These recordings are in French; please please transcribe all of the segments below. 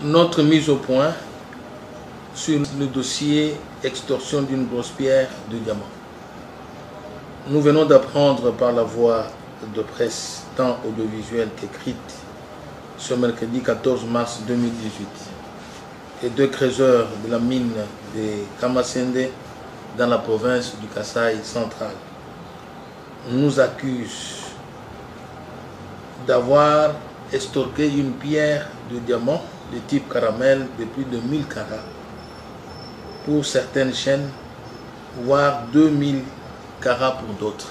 notre mise au point sur le dossier extorsion d'une grosse pierre de diamant. Nous venons d'apprendre par la voie de presse, tant audiovisuelle qu'écrite, ce mercredi 14 mars 2018, que deux creuseurs de la mine de Kamasende dans la province du Kasaï central nous accusent d'avoir extorqué une pierre de diamant de type caramel de plus de 1000 carats pour certaines chaînes, voire 2000 carats pour d'autres.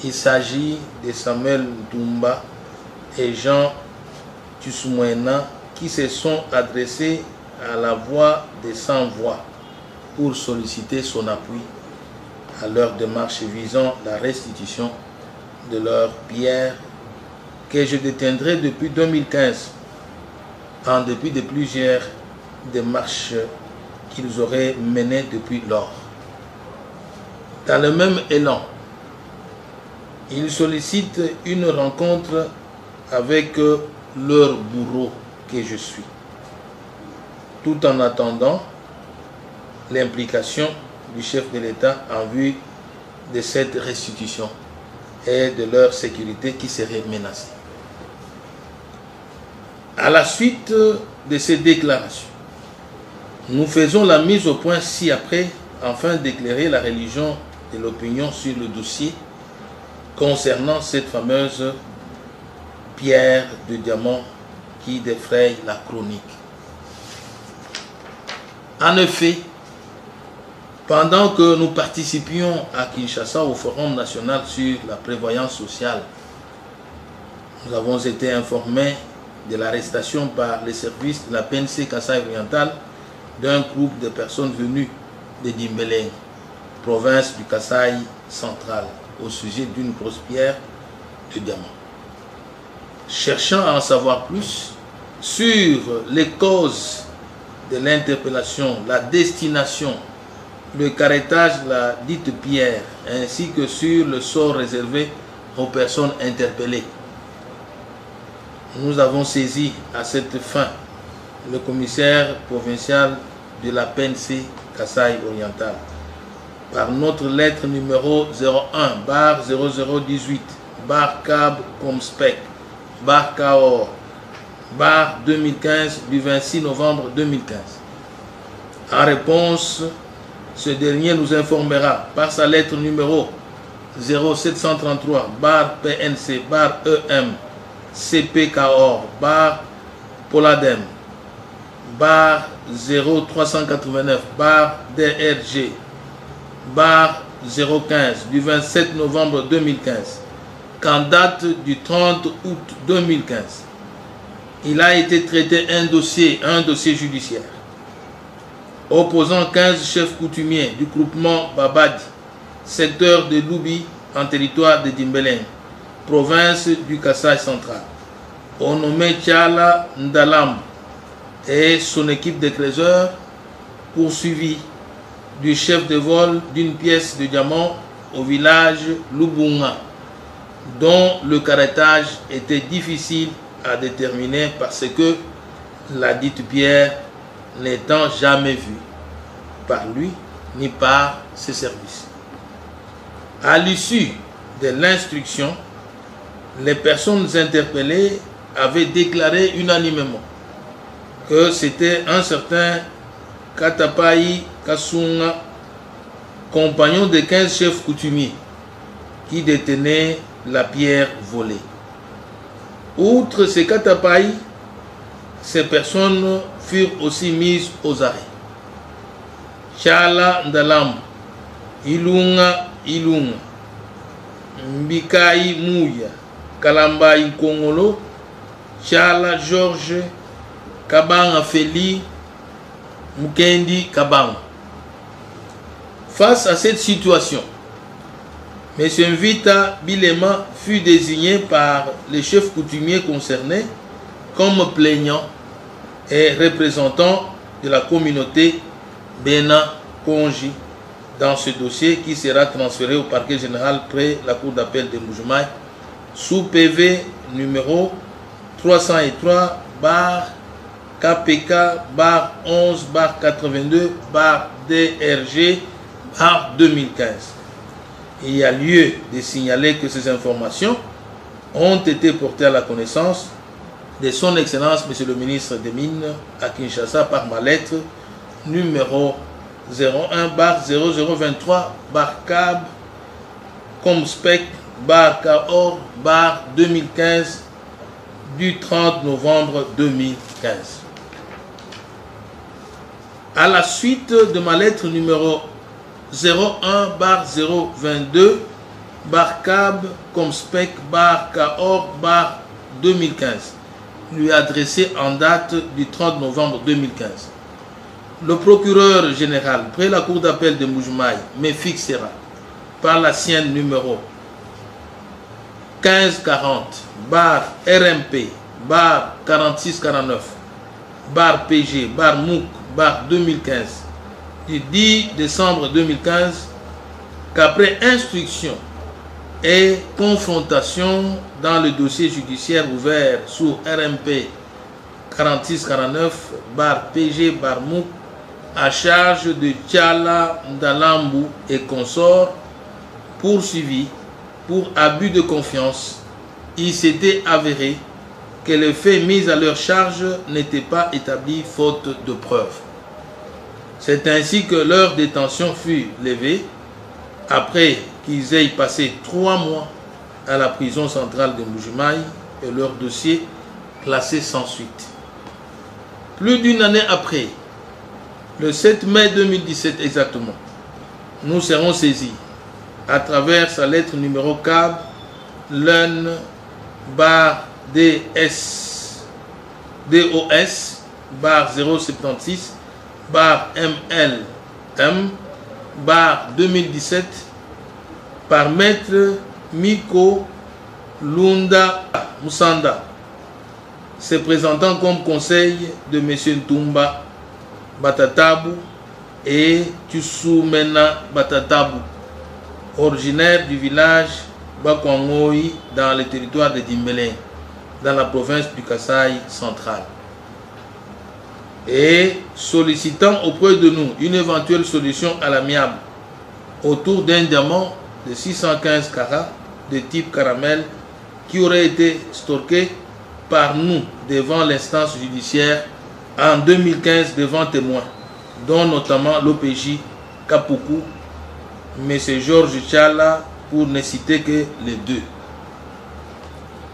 Il s'agit de Samuel Ntumba et Jean Tsumwena qui se sont adressés à la voix des sans-voix pour solliciter son appui à leur démarche visant la restitution de leur pierre que je détiendrai depuis 2015 en dépit de plusieurs démarches qu'ils auraient menées depuis lors. Dans le même élan, ils sollicitent une rencontre avec leur bourreau que je suis, tout en attendant l'implication du chef de l'État en vue de cette restitution et de leur sécurité qui serait menacée. À la suite de ces déclarations, nous faisons la mise au point ci-après afin d'éclairer la religion et l'opinion sur le dossier concernant cette fameuse pierre de diamant qui défraye la chronique. En effet, pendant que nous participions à Kinshasa au Forum national sur la prévoyance sociale, nous avons été informés de l'arrestation par les services de la PNC Kasaï oriental d'un groupe de personnes venues de Dimbélé, province du Kasaï central, au sujet d'une grosse pierre de diamant. Cherchant à en savoir plus sur les causes de l'interpellation, la destination, le carrettage de la dite pierre, ainsi que sur le sort réservé aux personnes interpellées, nous avons saisi à cette fin le commissaire provincial de la PNC Kasaï oriental par notre lettre numéro 01/0018 /cab comspec /caor 2015 du 26 novembre 2015. En réponse, ce dernier nous informera par sa lettre numéro 0733 PNC EM CPKOR Poladem 0389 DRG 015 du 27 novembre 2015 qu'en date du 30 août 2015, il a été traité un dossier judiciaire opposant 15 chefs coutumiers du groupement Babadi, secteur de Loubi en territoire de Dimbélé, province du Kasaï central, au nommé Tchala Ndalam et son équipe de creuseurs, poursuivis du chef de vol d'une pièce de diamant au village Lubunga, dont le carrettage était difficile à déterminer parce que la dite pierre n'étant jamais vue par lui ni par ses services. À l'issue de l'instruction, les personnes interpellées avaient déclaré unanimement que c'était un certain Katapai Kasunga, compagnon de 15 chefs coutumiers, qui détenait la pierre volée. Outre ces Katapai, ces personnes furent aussi mises aux arrêts. Chala Ndalam, Ilunga, Mbikai Mouya, Kalamba Kongolo, Chala Georges, Kabanga Feli, Mukendi Kabanga. Face à cette situation, M. Mvita Bilema fut désigné par les chefs coutumiers concernés comme plaignant et représentant de la communauté Bena Konji dans ce dossier qui sera transféré au parquet général près la cour d'appel de Mbujimayi sous PV numéro 303/2015 KPK barre 11 barre 82 barre DRG barre 2015. Il y a lieu de signaler que ces informations ont été portées à la connaissance de son Excellence Monsieur le ministre des Mines à Kinshasa par ma lettre numéro 01 barre 0023 barre CAB Comspec barre CAOR barre 2015 du 30 novembre 2015. À la suite de ma lettre numéro 01 barre 022 barre CAB Comspec barre CAOR barre 2015, lui adressé en date du 30 novembre 2015. Le procureur général, près la cour d'appel de Mbuji-Mayi, me fixera par la sienne numéro 1540 barre RMP barre 4649 barre PG barre MOUC barre 2015 du 10 décembre 2015 qu'après instruction et confrontation dans le dossier judiciaire ouvert sous RMP 4649 barre PG barre MOUC à charge de Tchala Ndalambu et consorts poursuivis pour abus de confiance, il s'était avéré que les faits mis à leur charge n'étaient pas établis faute de preuves. C'est ainsi que leur détention fut levée après qu'ils aient passé 3 mois à la prison centrale de Mbuji-Mayi et leur dossier classé sans suite. Plus d'une année après, le 7 mai 2017 exactement, nous serons saisis à travers sa lettre numéro CAB LUN barre DOS barre 076 barre MLM barre 2017 par maître Miko Lunda Musanda, se présentant comme conseil de M. Ntumba Batatabu et Tsumena Batatabu, originaire du village Bakwangoi dans le territoire de Dimbélé, dans la province du Kasaï central, et sollicitant auprès de nous une éventuelle solution à l'amiable autour d'un diamant de 615 carats de type caramel qui aurait été stocké par nous devant l'instance judiciaire en 2015 devant témoins, dont notamment l'OPJ Kapuku, M. Georges Tchala, pour ne citer que les deux.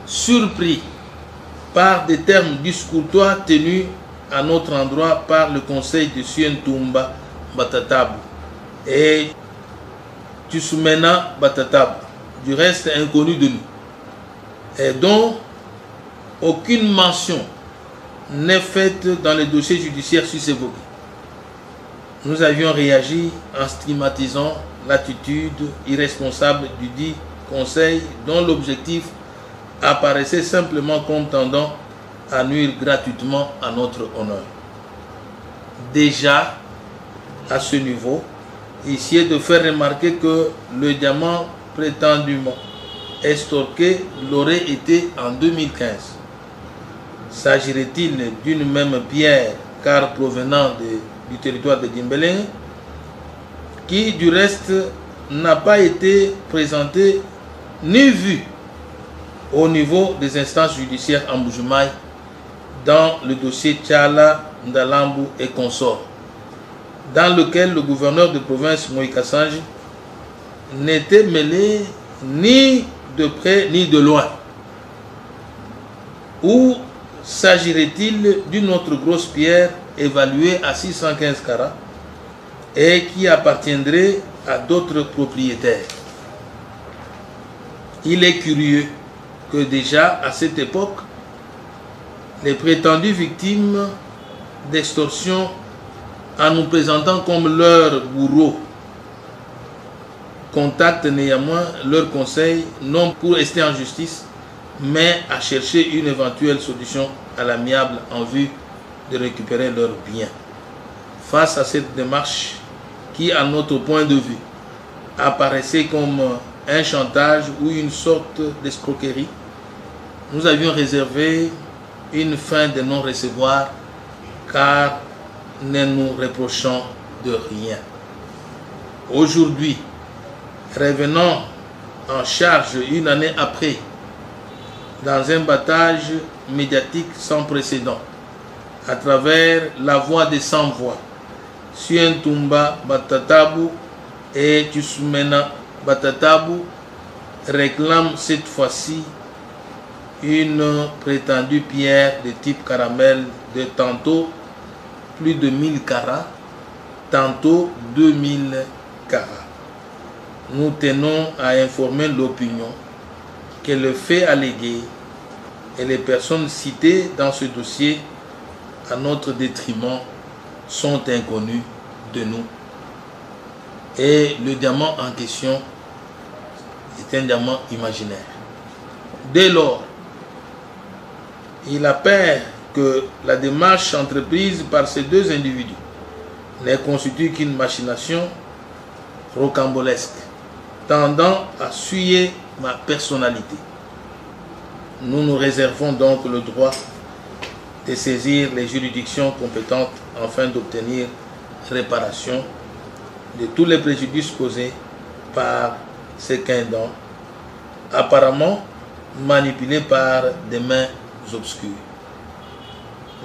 Surpris par des termes discourtois tenus à notre endroit par le conseil de Ntumba Batatabu et Tsumena Batatabu, du reste inconnu de nous, et dont aucune mention n'est faite dans les dossiers judiciaires sus-évoqués. Nous avions réagi en stigmatisant l'attitude irresponsable du dit conseil dont l'objectif apparaissait simplement comme tendant à nuire gratuitement à notre honneur. Déjà, à ce niveau, ici est de faire remarquer que le diamant prétendument estorqué l'aurait été en 2015. S'agirait-il d'une même pierre, car provenant du territoire de Dimbélé, qui du reste n'a pas été présentée ni vue au niveau des instances judiciaires en Mbuji-Mayi dans le dossier Tchala Ndalambu et consorts, dans lequel le gouverneur de province Moïse Kassange n'était mêlé ni de près ni de loin. Ou s'agirait-il d'une autre grosse pierre évaluée à 615 carats et qui appartiendrait à d'autres propriétaires? Il est curieux que déjà à cette époque, les prétendues victimes d'extorsion, en nous présentant comme leurs bourreaux, contactent néanmoins leurs conseils, non pour rester en justice, mais à chercher une éventuelle solution à l'amiable en vue de récupérer leurs biens. Face à cette démarche qui, à notre point de vue, apparaissait comme un chantage ou une sorte d'escroquerie, nous avions réservé une fin de non-recevoir car ne nous reprochons de rien. Aujourd'hui, revenons en charge une année après, dans un battage médiatique sans précédent, à travers la voix des sans-voix, Suentumba Batatabu et Tusumena Batatabu réclament cette fois-ci une prétendue pierre de type caramel de tantôt plus de 1000 carats, tantôt 2000 carats. Nous tenons à informer l'opinion que le fait allégué et les personnes citées dans ce dossier à notre détriment sont inconnus de nous. Et le diamant en question est un diamant imaginaire. Dès lors, il apparaît que la démarche entreprise par ces deux individus ne constitue qu'une machination rocambolesque, tendant à souiller ma personnalité. Nous nous réservons donc le droit de saisir les juridictions compétentes afin d'obtenir réparation de tous les préjudices causés par ces quindans, apparemment manipulés par des mains obscures.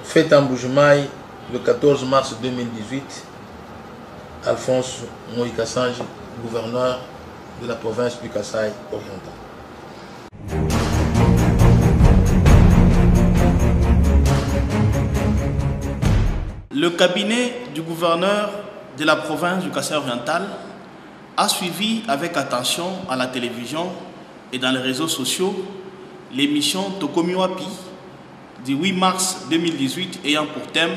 Fait en Bujumaï le 14 mars 2018, Alphonse Moïse Kassanji, gouverneur de la province du Kasaï oriental. Le cabinet du gouverneur de la province du Kasaï oriental a suivi avec attention à la télévision et dans les réseaux sociaux l'émission Tokomiwapi du 8 mars 2018 ayant pour thème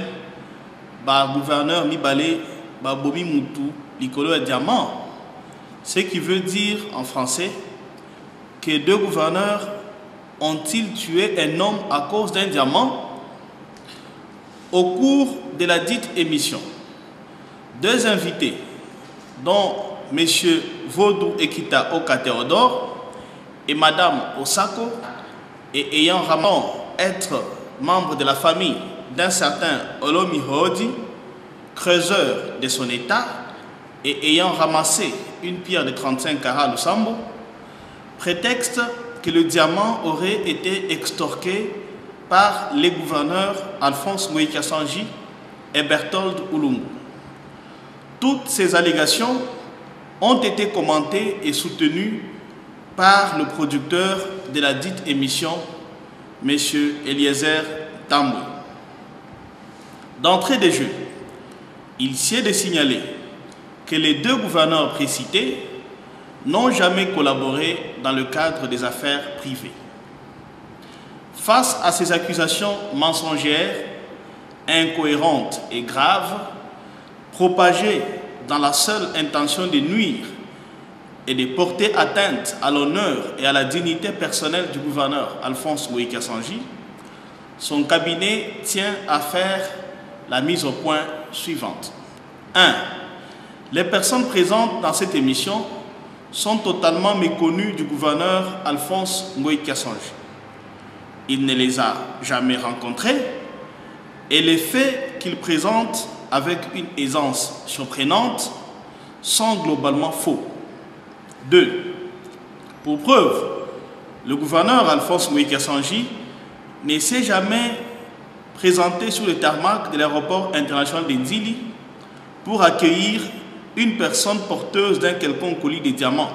gouverneur Mibale Bomi Moutou Likolo et Diamant, ce qui veut dire en français que deux gouverneurs ont-ils tué un homme à cause d'un diamant? Au cours de la dite émission, deux invités, dont M. Vodou Ekita Oka Théodore et Mme Osako, et ayant ramené être membre de la famille d'un certain Olomi Hodi, creuseur de son état, et ayant ramassé une pierre de 35 carats à Lusambo, prétexte que le diamant aurait été extorqué par les gouverneurs Alphonse Moïse Kassanji et Berthold Ulungu. Toutes ces allégations ont été commentées et soutenues par le producteur de la dite émission, M. Eliezer Tambwe. D'entrée de jeu, il sied de signaler que les deux gouverneurs précités n'ont jamais collaboré dans le cadre des affaires privées. Face à ces accusations mensongères, incohérentes et graves, propagées dans la seule intention de nuire et de porter atteinte à l'honneur et à la dignité personnelle du gouverneur Alphonse Moïse Kassanji, son cabinet tient à faire la mise au point suivante. 1. Les personnes présentes dans cette émission sont totalement méconnues du gouverneur Alphonse Moïse Kassanji. Il ne les a jamais rencontrés et les faits qu'il présente avec une aisance surprenante sont globalement faux. 2. Pour preuve, le gouverneur Alphonse Moïse Kassanji ne s'est jamais présenté sur le tarmac de l'aéroport international d'Enzili pour accueillir une personne porteuse d'un quelconque colis de diamants.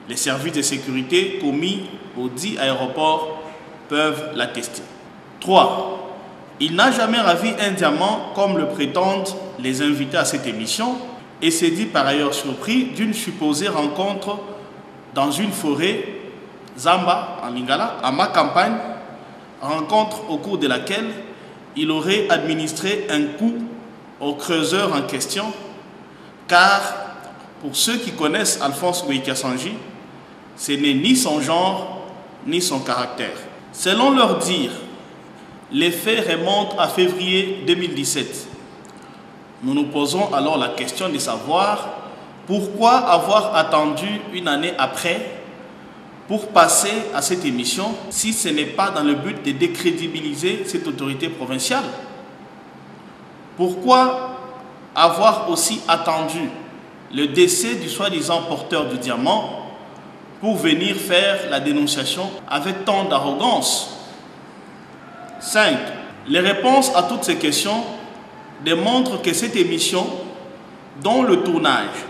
Les services de sécurité commis au dit aéroport peuvent l'attester. 3. Il n'a jamais ravi un diamant comme le prétendent les invités à cette émission et s'est dit par ailleurs surpris d'une supposée rencontre dans une forêt, Zamba en Lingala, à ma campagne, rencontre au cours de laquelle il aurait administré un coup au creuseur en question, car pour ceux qui connaissent Alphonse Moïse Kassanji, ce n'est ni son genre ni son caractère. Selon leur dire, les faits remontent à février 2017. Nous nous posons alors la question de savoir pourquoi avoir attendu une année après pour passer à cette émission si ce n'est pas dans le but de décrédibiliser cette autorité provinciale. Pourquoi avoir aussi attendu le décès du soi-disant porteur du diamant pour venir faire la dénonciation avec tant d'arrogance? 5. Les réponses à toutes ces questions démontrent que cette émission, dont le tournage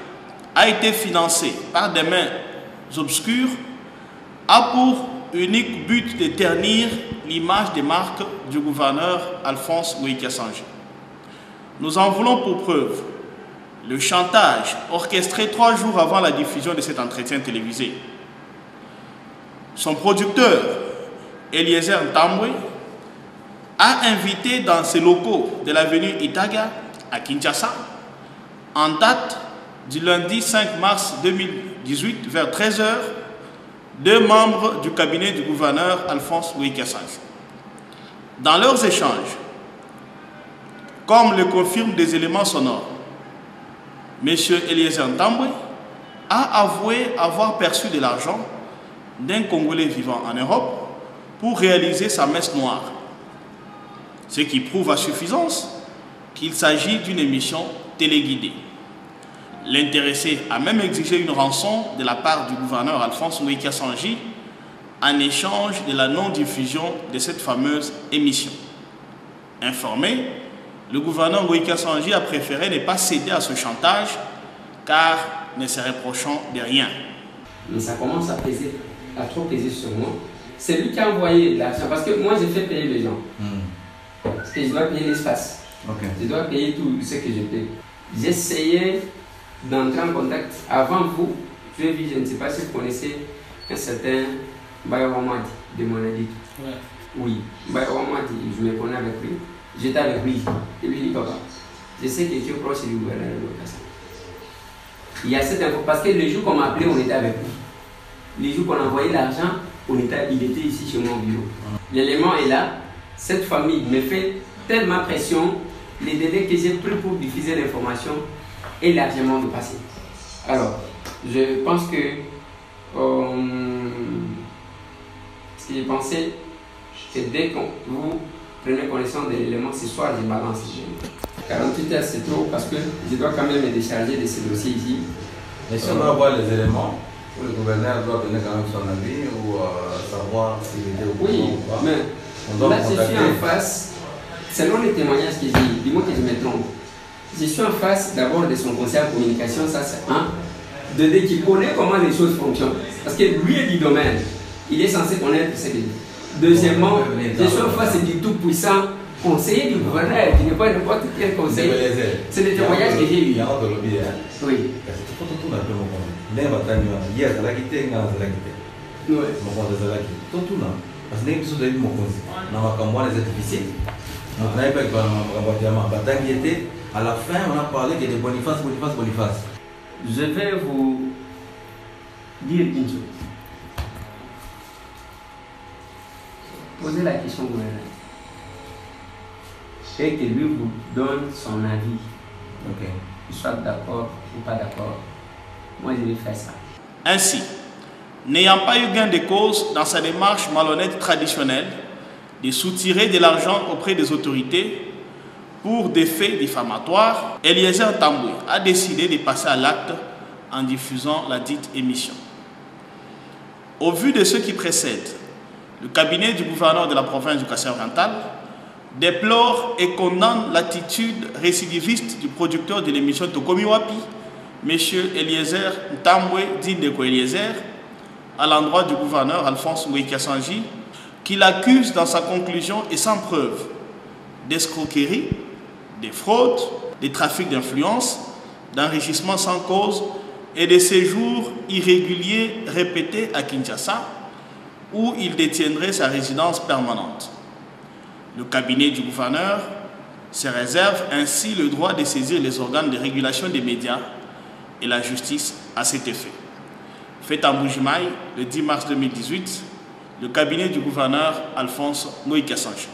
a été financé par des mains obscures, a pour unique but de ternir l'image des marques du gouverneur Alphonse Ngoï-Kassanji. Nous en voulons pour preuve le chantage orchestré 3 jours avant la diffusion de cet entretien télévisé. Son producteur, Eliezer Ntambwe, a invité dans ses locaux de l'avenue Itaga à Kinshasa, en date du lundi 5 mars 2018 vers 13 h, 2 membres du cabinet du gouverneur Alphonse Ngoï-Kassanji. Dans leurs échanges, comme le confirment des éléments sonores, M. Eliezer Ntambwe a avoué avoir perçu de l'argent d'un Congolais vivant en Europe pour réaliser sa messe noire, ce qui prouve à suffisance qu'il s'agit d'une émission téléguidée. L'intéressé a même exigé une rançon de la part du gouverneur Alphonse Ngoï-Kassanji en échange de la non-diffusion de cette fameuse émission. Informé, le gouverneur Ngoï-Kassanji a préféré ne pas céder à ce chantage car ne se reprochant de rien. Mais ça commence à peser, à trop peser sur moi. C'est lui qui a envoyé l'argent parce que moi j'ai fait payer les gens. Parce que je dois payer l'espace. Je dois payer tout ce que je paye. J'essayais d'entrer en contact avant vous. Je ne sais pas si vous connaissez un certain Bayawamadi de Monadique. Oui, Bayawamadi, je me connais avec lui. J'étais avec lui. Et lui dit papa, je sais que tu es proche du gouverneur de Kassan. Il y a cette info parce que les jours qu'on m'a appelé, on était avec lui. Les jours qu'on a envoyé l'argent, il était ici chez mon bureau. L'élément est là. Cette famille me fait tellement pression. Les délais que j'ai pris pour diffuser l'information est largement dépassé. Alors, je pense que ce que j'ai pensé, c'est dès que vous prenez connaissance de l'élément, ce soir, je balance. 48 heures, c'est trop parce que je dois quand même me décharger de ce dossier ici. Mais si on doit voir les éléments, le gouverneur doit donner quand même son avis ou savoir s'il était au courant ou pas. Mais là, je suis en face, selon les témoignages que j'ai, dis-moi que je me trompe. Je suis en face d'abord de son conseil en communication, ça c'est un. De dire qu'il connaît comment les choses fonctionnent. Parce que lui est du domaine, il est censé connaître ce qu'il dit. Deuxièmement, je suis en face du tout-puissant conseiller du gouverneur, qui n'est pas n'importe quel conseiller. C'est le témoignage que j'ai eu. Oui. À la fin, on a parlé que de Boniface. Je vais vous dire une chose. Posez la question au gouverneur. Et que lui vous donne son avis. Qu'il soit d'accord ou pas d'accord. Moi, je vais faire ça. Ainsi, n'ayant pas eu gain de cause dans sa démarche malhonnête traditionnelle de soutirer de l'argent auprès des autorités pour des faits diffamatoires, Eliezer Ntambwe a décidé de passer à l'acte en diffusant la dite émission. Au vu de ce qui précède, le cabinet du gouverneur de la province du Kassai-Oriental déplore et condamne l'attitude récidiviste du producteur de l'émission Tokomi Wapi, M. Eliezer Ntambwe dit Ndeko Eliezer, à l'endroit du gouverneur Alphonse Ngoï-Kassanji, qui l'accuse dans sa conclusion et sans preuve d'escroquerie, des fraudes, des trafics d'influence, d'enrichissement sans cause et de séjours irréguliers répétés à Kinshasa, où il détiendrait sa résidence permanente. Le cabinet du gouverneur se réserve ainsi le droit de saisir les organes de régulation des médias et la justice à cet effet. Fait à Mbujimaï, le 10 mars 2018, le cabinet du gouverneur Alphonse Ngoï-Kassanji.